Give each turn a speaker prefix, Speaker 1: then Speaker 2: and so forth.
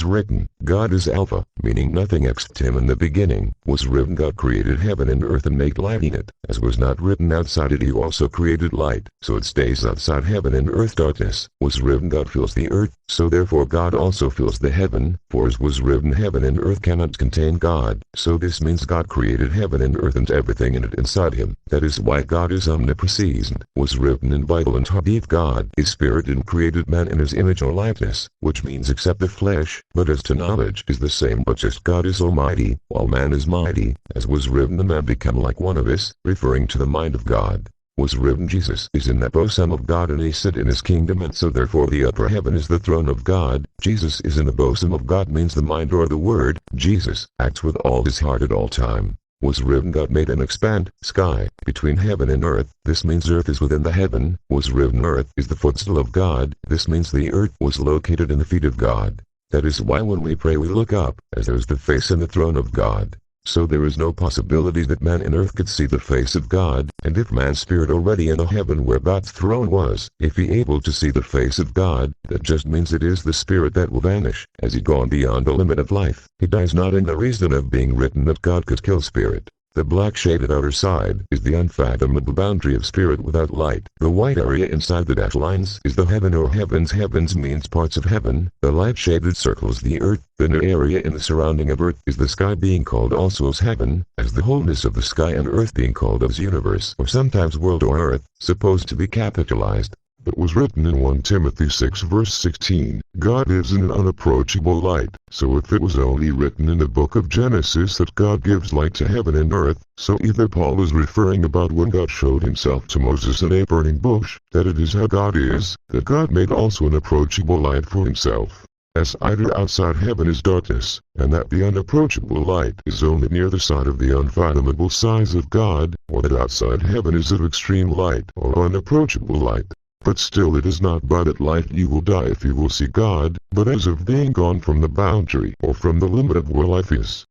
Speaker 1: written, God is Alpha, meaning nothing except him in the beginning, was written. God created heaven and earth and made light in it, as was not written outside it. He also created light, so it stays outside heaven and earth. Darkness was written. God fills the earth, so therefore God also fills the heaven, for as was written, heaven and earth cannot contain God. So this means God created heaven and earth and everything in it inside him. That is why God is omnipresent, was written in Bible and Hadith. God is spirit and created man in his image or likeness, which means except the flesh, but as to knowledge is the same, but just God is almighty, while man is mighty, as was written, the man become like one of us, referring to the mind of God. Was written, Jesus is in the bosom of God and he sit in his kingdom, and so therefore the upper heaven is the throne of God. Jesus is in the bosom of God means the mind or the word. Jesus acts with all his heart at all time. Was written, God made an expand sky between heaven and earth. This means earth is within the heaven. Was written, earth is the footstool of God. This means the earth was located in the feet of God. That is why when we pray we look up, as there is the face and the throne of God. So there is no possibility that man in earth could see the face of God, and if man's spirit already in the heaven where God's throne was, if he able to see the face of God, that just means it is the spirit that will vanish, as he gone beyond the limit of life. He dies not in the reason of being written that God could kill spirit. The black shaded outer side is the unfathomable boundary of spirit without light. The white area inside the dashed lines is the heaven or heavens. Heavens means parts of heaven. The light shaded circles the earth. The inner area in the surrounding of earth is the sky, being called also as heaven, as the wholeness of the sky and earth being called as universe, or sometimes world or earth, supposed to be capitalized. It was written in 1 Timothy 6 verse 16, God is in an unapproachable light. So if it was only written in the book of Genesis that God gives light to heaven and earth, so either Paul is referring about when God showed himself to Moses in a burning bush, that it is how God is, that God made also an approachable light for himself. As either outside heaven is darkness, and that the unapproachable light is only near the side of the unfathomable size of God, or that outside heaven is of extreme light or unapproachable light. But still it is not by that light you will die if you will see God, but as of being gone from the boundary or from the limit of where life is.